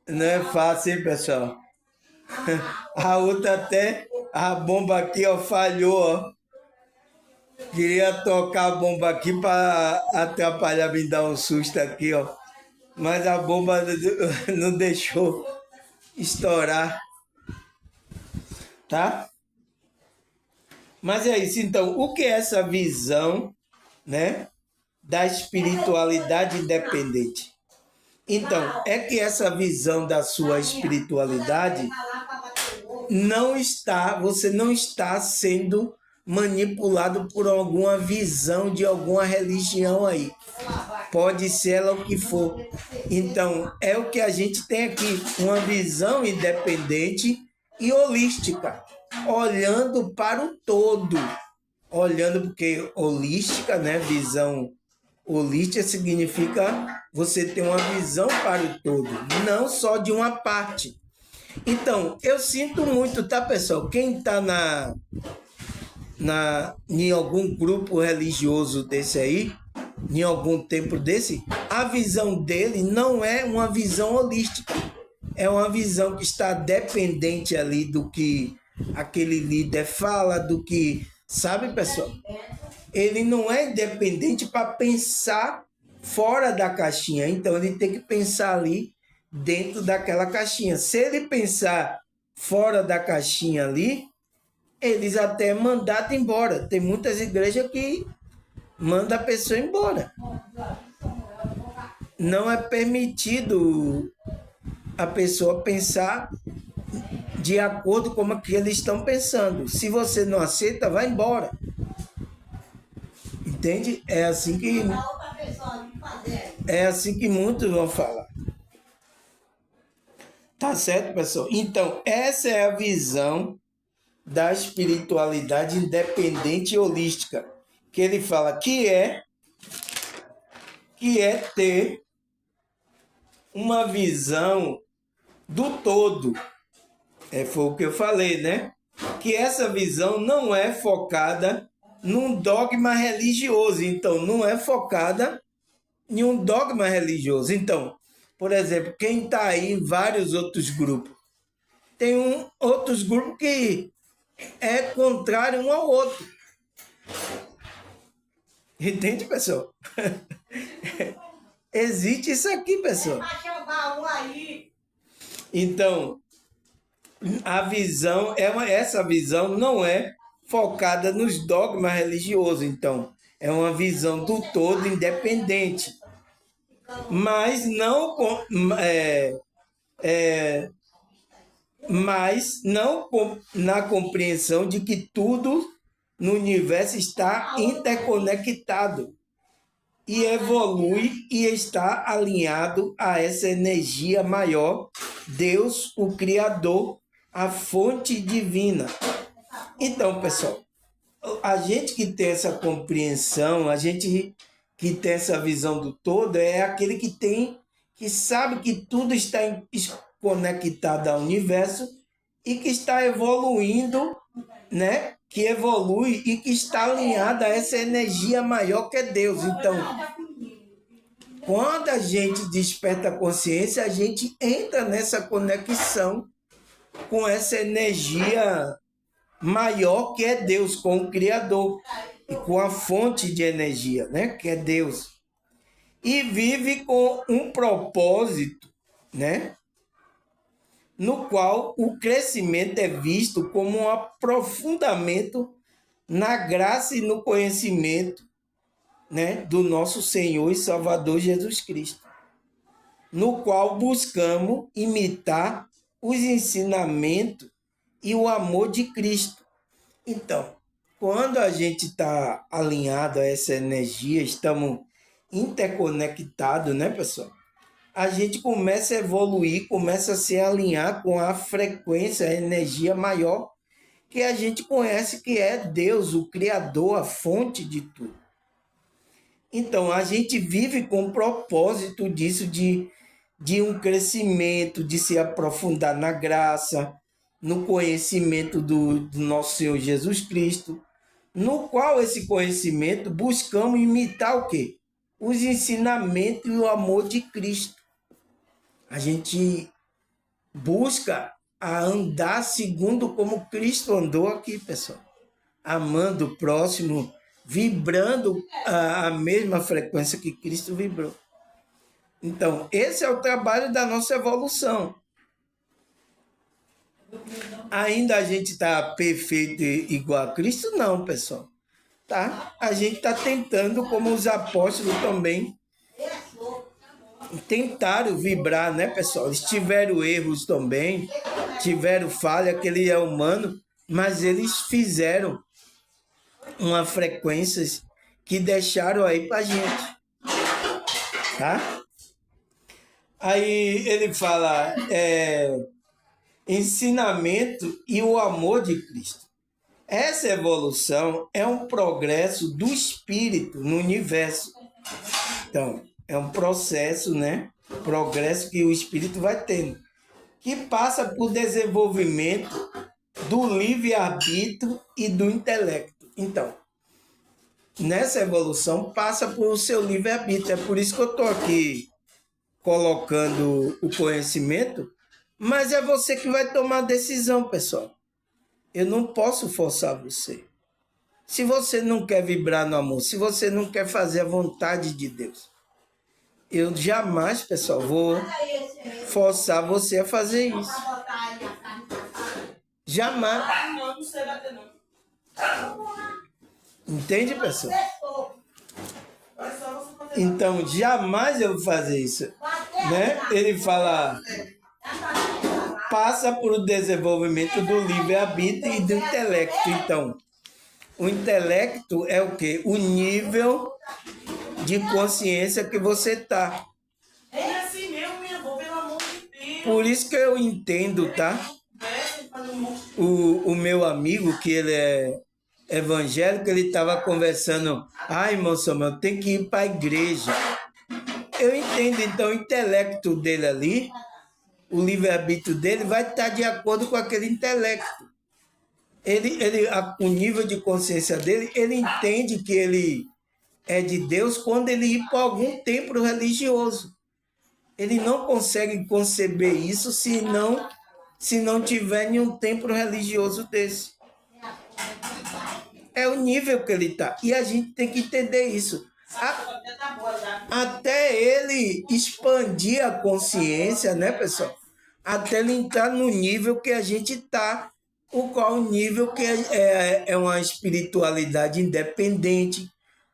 S1: não é fácil, hein, pessoal? A outra até... A bomba aqui, ó, falhou, ó. Queria tocar a bomba aqui para atrapalhar, me dar um susto aqui, ó. Mas a bomba não deixou estourar. Tá? Mas é isso. Então, o que é essa visão, né, da espiritualidade independente? Então, é que essa visão da sua espiritualidade você não está sendo manipulado por alguma visão de alguma religião aí. Pode ser ela o que for. Então, é o que a gente tem aqui, uma visão independente e holística, olhando para o todo. Olhando, porque holística, né, visão holística significa você ter uma visão para o todo, não só de uma parte. Então, eu sinto muito, tá, pessoal? Quem está em algum grupo religioso desse aí, em algum templo desse, a visão dele não é uma visão holística. É uma visão que está dependente ali do que aquele líder fala, do que... Sabe, pessoal? Ele não é independente para pensar fora da caixinha. Então, ele tem que pensar ali dentro daquela caixinha. Se ele pensar fora da caixinha ali, eles até mandaram embora. Tem muitas igrejas que mandam a pessoa embora. Não é permitido a pessoa pensar de acordo com o que eles estão pensando. Se você não aceita, vai embora. Entende? É assim que muitos vão falar. Tá certo, pessoal? Então, essa é a visão da espiritualidade independente e holística, que ele fala que é ter uma visão do todo. Foi o que eu falei, né? Que essa visão não é focada num dogma religioso. Então, não é focada em um dogma religioso. Então, por exemplo, quem está aí em vários outros grupos, tem outros grupos que é contrário um ao outro. Entende, pessoal? Existe isso aqui, pessoal. Então, essa visão não é focada nos dogmas religiosos. Então, é uma visão do todo independente. Mas não na compreensão de que tudo no universo está interconectado. e evolui e está alinhado a essa energia maior, Deus, o Criador, a fonte divina. Então, pessoal, a gente que tem essa compreensão, a gente que tem essa visão do todo, é aquele que tem, que sabe que tudo está conectado ao universo e que está evoluindo, né? Que evolui e que está alinhado a essa energia maior que é Deus. Então, quando a gente desperta a consciência, a gente entra nessa conexão com essa energia maior que é Deus, com o Criador e com a fonte de energia, né? Que é Deus. E vive com um propósito, né? No qual o crescimento é visto como um aprofundamento na graça e no conhecimento, né, do nosso Senhor e Salvador Jesus Cristo, no qual buscamos imitar os ensinamentos e o amor de Cristo. Então, quando a gente está alinhado a essa energia, estamos interconectados, né, pessoal? A gente começa a evoluir, começa a se alinhar com a frequência, a energia maior que a gente conhece, que é Deus, o Criador, a fonte de tudo. Então, a gente vive com o propósito disso, de um crescimento, de se aprofundar na graça, no conhecimento do nosso Senhor Jesus Cristo, no qual esse conhecimento buscamos imitar o quê? Os ensinamentos e o amor de Cristo. A gente busca a andar segundo como Cristo andou aqui, pessoal. Amando o próximo, vibrando a mesma frequência que Cristo vibrou. Então, esse é o trabalho da nossa evolução. Ainda a gente está perfeito igual a Cristo? Não, pessoal. Tá? A gente está tentando, como os apóstolos também tentaram vibrar, né, pessoal? Eles tiveram erros também, tiveram falha, que ele é humano, mas eles fizeram uma frequência que deixaram aí pra gente, tá? Aí ele fala ensinamento e o amor de Cristo. Essa evolução é um progresso do espírito no universo. Então, é um processo, né? Progresso que o espírito vai tendo, que passa por desenvolvimento do livre-arbítrio e do intelecto. Então, nessa evolução passa por o seu livre-arbítrio. É por isso que eu estou aqui colocando o conhecimento, mas é você que vai tomar a decisão, pessoal. Eu não posso forçar você. Se você não quer vibrar no amor, se você não quer fazer a vontade de Deus, eu jamais, pessoal, vou forçar você a fazer isso. Jamais. Entende, pessoal? Então, jamais eu vou fazer isso, né? Ele fala, passa por o desenvolvimento do livre-arbítrio e do intelecto. Então, o intelecto é o quê? O nível de consciência que você está.
S2: É assim mesmo, minha avó, pelo amor de Deus.
S1: Por isso que eu entendo, tá? O meu amigo, que ele é evangélico, ele estava conversando, ai, irmão Samuel, tem que ir para a igreja. Eu entendo, então, o intelecto dele ali, o livre-arbítrio dele vai estar de acordo com aquele intelecto. O nível de consciência dele, ele entende que ele é de Deus quando ele ir para algum templo religioso. Ele não consegue conceber isso se não tiver nenhum templo religioso desse. É o nível que ele está. E a gente tem que entender isso. Até ele expandir a consciência, né, pessoal? Até ele entrar no nível que a gente está. O qual nível que é uma espiritualidade independente,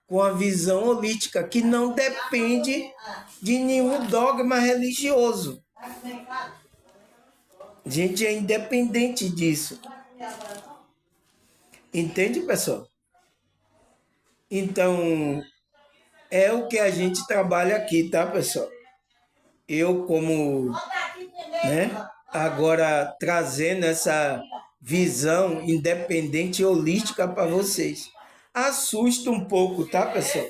S1: com a visão holística, que não depende de nenhum dogma religioso. A gente é independente disso. Entende, pessoal? Então, É o que a gente trabalha aqui, tá, pessoal? Eu como, né, agora trazendo essa visão independente e holística para vocês. Assusta um pouco, tá, pessoal?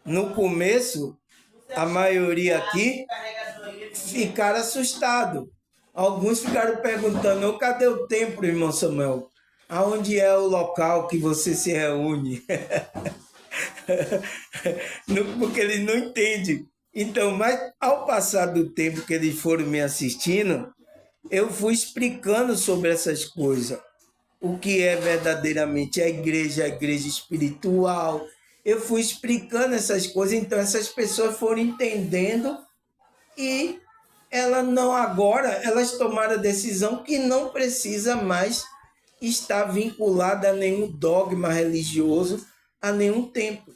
S1: No começo, a maioria aqui ficaram assustados. Alguns ficaram perguntando: "Ô, cadê o templo, irmão Samuel? Aonde é o local que você se reúne?" Porque eles não entendem. Então, mas ao passar do tempo que eles foram me assistindo, eu fui explicando sobre essas coisas. O que é verdadeiramente a igreja espiritual. Eu fui explicando essas coisas, então essas pessoas foram entendendo e elas tomaram a decisão que não precisa mais estar vinculada a nenhum dogma religioso, a nenhum templo.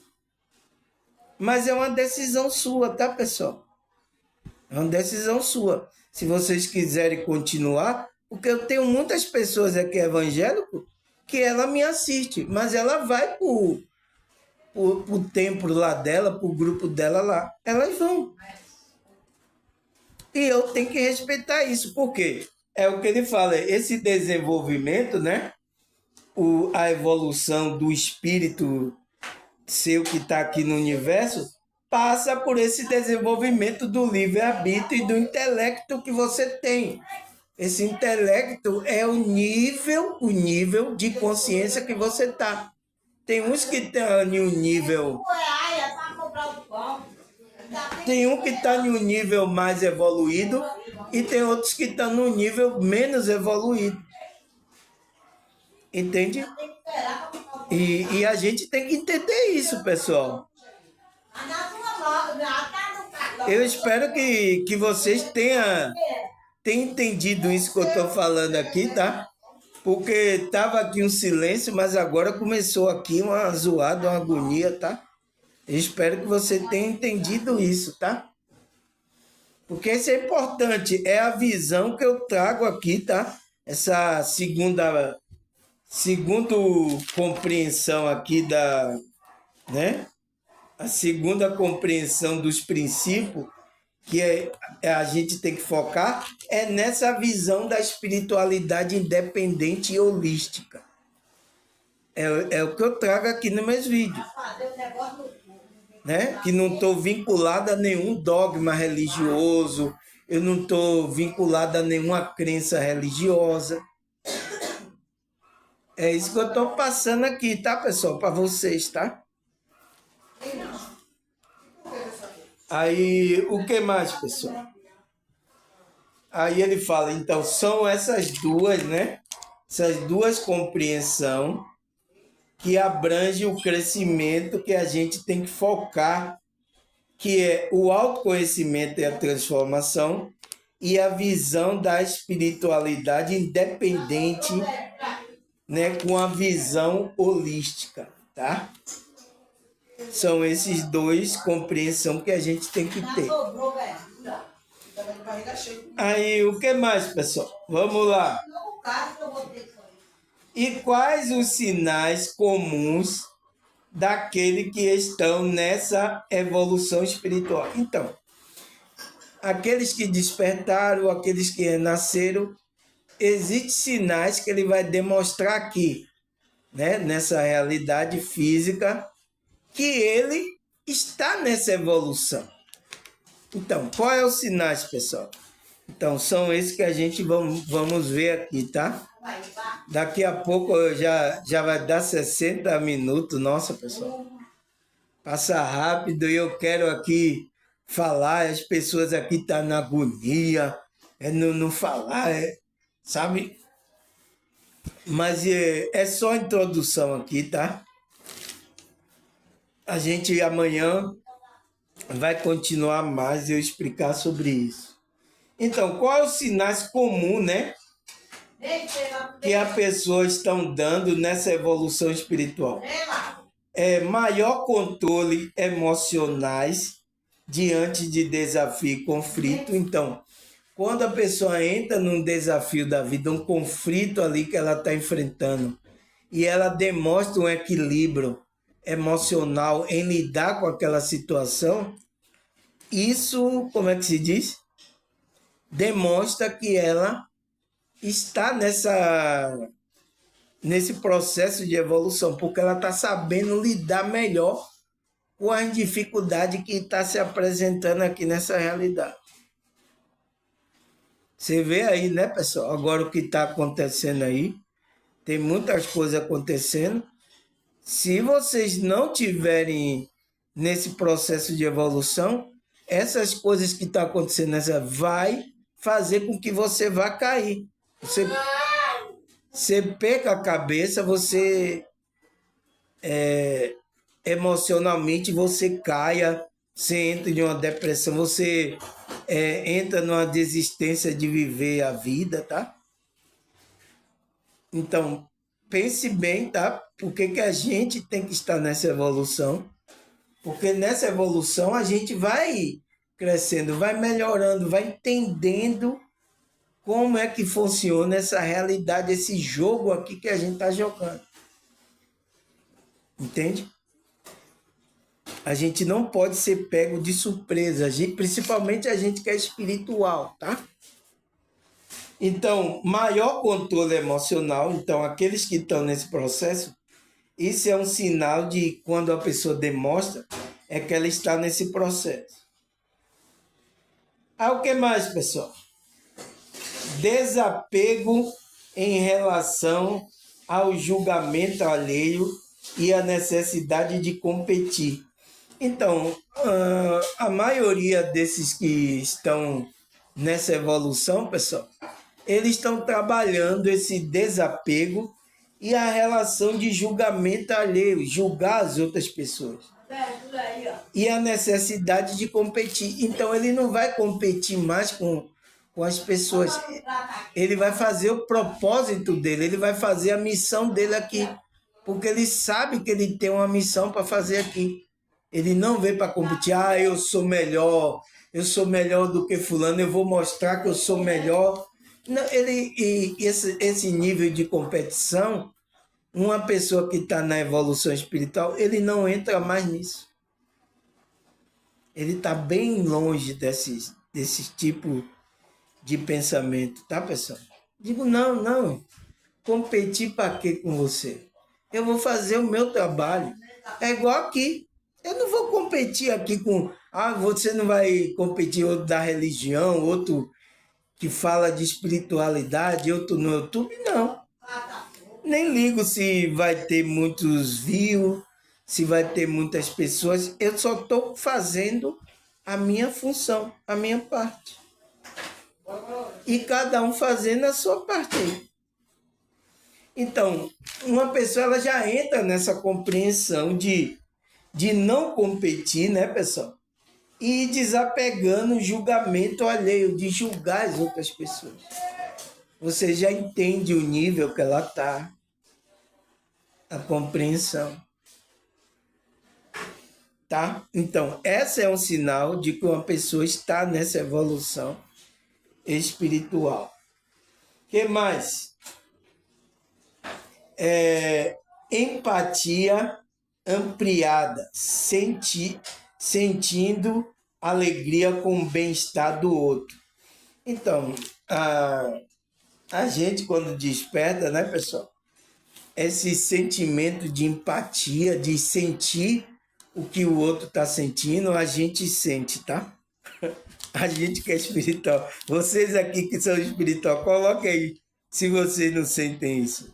S1: Mas é uma decisão sua, tá, pessoal? É uma decisão sua. Se vocês quiserem continuar, porque eu tenho muitas pessoas aqui evangélicas que ela me assiste, mas ela vai pro templo lá dela, pro grupo dela lá. Elas vão. E eu tenho que respeitar isso, porque é o que ele fala, esse desenvolvimento, né? A evolução do espírito seu que está aqui no universo passa por esse desenvolvimento do livre-arbítrio e do intelecto que você tem. Esse intelecto é o nível de consciência que você está. Tem uns que estão em um nível. Tem um que está em um nível mais evoluído e tem outros que estão num nível menos evoluído. Entende? E a gente tem que entender isso, pessoal. Eu espero que vocês tenham entendido isso que eu estou falando aqui, tá? Porque estava aqui um silêncio, mas agora começou aqui uma zoada, uma agonia, tá? Eu espero que você tenha entendido isso, tá? Porque isso é importante, é a visão que eu trago aqui, tá? Essa segunda compreensão aqui né? A segunda compreensão dos princípios que a gente tem que focar é nessa visão da espiritualidade independente e holística. É o que eu trago aqui nos meus vídeos. Né? Que não estou vinculado a nenhum dogma religioso, eu não estou vinculado a nenhuma crença religiosa. É isso que eu estou passando aqui, tá, pessoal? Para vocês, tá? Aí, o que mais, pessoal? Aí ele fala, então, são essas duas, né? Essas duas compreensões que abrangem o crescimento que a gente tem que focar, que é o autoconhecimento e a transformação e a visão da espiritualidade independente, né, com a visão holística, tá? São esses dois compreensão que a gente tem que ter. Aí, o que mais, pessoal? Vamos lá. E quais os sinais comuns daquele que estão nessa evolução espiritual? Então, aqueles que despertaram, aqueles que nasceram, existem sinais que ele vai demonstrar aqui, né? Nessa realidade física, que ele está nessa evolução. Então, qual é os sinais, pessoal? Então, são esses que a gente vamos ver aqui, tá? Daqui a pouco já vai dar 60 minutos. Nossa, pessoal. Passa rápido e eu quero aqui falar. As pessoas aqui estão na agonia. Não falar, sabe? Mas é só a introdução aqui, tá? A gente amanhã vai continuar mais e eu explicar sobre isso. Então, quais os sinais comuns, né? Que as pessoas estão dando nessa evolução espiritual? Maior controle emocionais diante de desafio e conflito. Então, quando a pessoa entra num desafio da vida, um conflito ali que ela está enfrentando, e ela demonstra um equilíbrio, emocional em lidar com aquela situação, isso, como é que se diz? Demonstra que ela está nesse processo de evolução, porque ela está sabendo lidar melhor com as dificuldades que está se apresentando aqui nessa realidade. Você vê aí, né, pessoal? Agora o que está acontecendo aí, tem muitas coisas acontecendo. Se vocês não tiverem nesse processo de evolução, essas coisas que estão acontecendo vai fazer com que você vá cair. Você perca a cabeça, você emocionalmente você caia, você entra em uma depressão, você entra numa desistência de viver a vida, tá? Então, pense bem, tá? Por que a gente tem que estar nessa evolução? Porque nessa evolução a gente vai crescendo, vai melhorando, vai entendendo como é que funciona essa realidade, esse jogo aqui que a gente está jogando. Entende? A gente não pode ser pego de surpresa, principalmente a gente que é espiritual, tá? Então, maior controle emocional, então aqueles que estão nesse processo, isso é um sinal de quando a pessoa demonstra, é que ela está nesse processo. O que mais, pessoal? Desapego em relação ao julgamento alheio e a necessidade de competir. Então, a maioria desses que estão nessa evolução, pessoal, eles estão trabalhando esse desapego e a relação de julgamento alheio, julgar as outras pessoas. E a necessidade de competir. Então, ele não vai competir mais com as pessoas. Ele vai fazer o propósito dele, ele vai fazer a missão dele aqui. Porque ele sabe que ele tem uma missão para fazer aqui. Ele não veio para competir, eu sou melhor do que fulano, eu vou mostrar que eu sou melhor. Não, esse nível de competição, uma pessoa que está na evolução espiritual, ele não entra mais nisso. Ele está bem longe desse tipo de pensamento, tá, pessoal? Digo, não, competir para quê com você? Eu vou fazer o meu trabalho. É igual aqui. Eu não vou competir aqui com... você não vai competir outro da religião, outro que fala de espiritualidade, outro no YouTube, não. Nem ligo se vai ter muitos views, se vai ter muitas pessoas. Eu só estou fazendo a minha função, a minha parte. E cada um fazendo a sua parte aí. Então, uma pessoa ela já entra nessa compreensão de não competir, né, pessoal? E desapegando o julgamento alheio, de julgar as outras pessoas. Você já entende o nível que ela está, a compreensão. Tá? Então, esse é um sinal de que uma pessoa está nessa evolução espiritual. O que mais? Empatia ampliada, sentindo alegria com o bem-estar do outro. Então, a gente quando desperta, né, pessoal? Esse sentimento de empatia, de sentir o que o outro está sentindo, a gente sente, tá? A gente que é espiritual. Vocês aqui que são espiritual, coloque aí se vocês não sentem isso.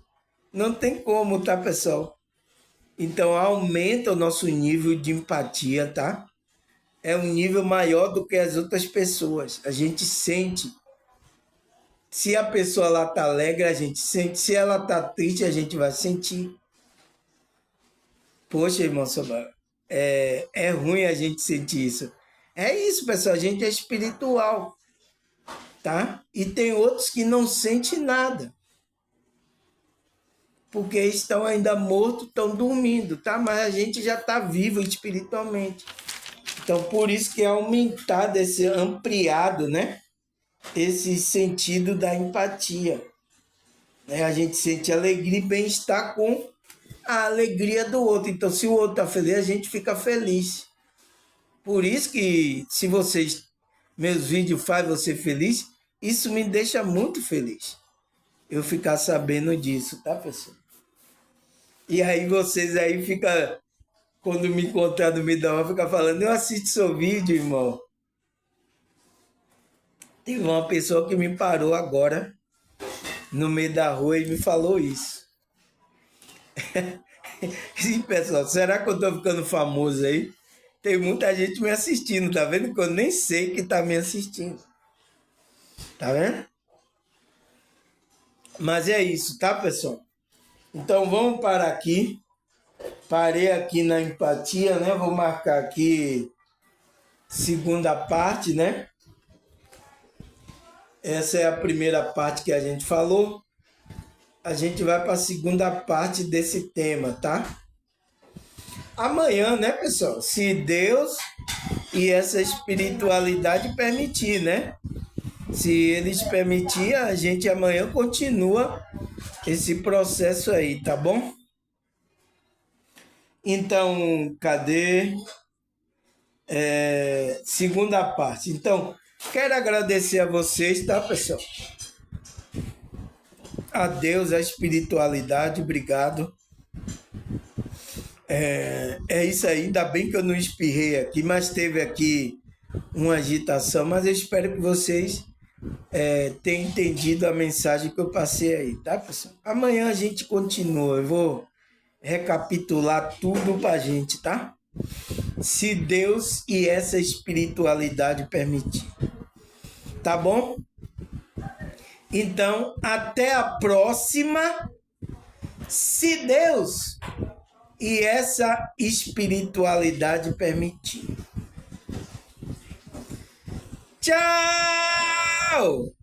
S1: Não tem como, tá, pessoal? Então, aumenta o nosso nível de empatia, tá? É um nível maior do que as outras pessoas. A gente sente. Se a pessoa lá tá alegre, a gente sente. Se ela tá triste, a gente vai sentir. Poxa, irmão Sobar, é ruim a gente sentir isso. É isso, pessoal. A gente é espiritual, tá? E tem outros que não sentem nada. Porque estão ainda mortos, estão dormindo, tá? Mas a gente já está vivo espiritualmente. Então, por isso que é aumentado, esse ampliado, né? Esse sentido da empatia. A gente sente alegria e bem-estar com a alegria do outro. Então, se o outro está feliz, a gente fica feliz. Por isso que, se meus vídeos fazem você feliz, isso me deixa muito feliz. Eu ficar sabendo disso, tá, pessoal? E aí vocês aí ficam, quando me encontrar no meio da rua, ficam falando, eu assisto seu vídeo, irmão. Teve uma pessoa que me parou agora, no meio da rua, e me falou isso. Sim, pessoal, será que eu tô ficando famoso aí? Tem muita gente me assistindo, tá vendo? Que eu nem sei que tá me assistindo. Tá vendo? Mas é isso, tá, pessoal? Então vamos parar aqui. Parei aqui na empatia, né? Vou marcar aqui segunda parte, né? Essa é a primeira parte que a gente falou. A gente vai para a segunda parte desse tema, tá? Amanhã, né, pessoal? Se Deus e essa espiritualidade permitir, né? Se eles permitirem, a gente amanhã continua esse processo aí, tá bom? Então, cadê? Segunda parte. Então, quero agradecer a vocês, tá, pessoal? A Deus, a espiritualidade, obrigado. É isso aí, ainda bem que eu não espirrei aqui, mas teve aqui uma agitação, mas eu espero que vocês tenham entendido a mensagem que eu passei aí, tá, pessoal? Amanhã a gente continua, eu vou recapitular tudo pra gente, tá? Se Deus e essa espiritualidade permitir. Tá bom? Então, até a próxima. Se Deus e essa espiritualidade permitir. Tchau!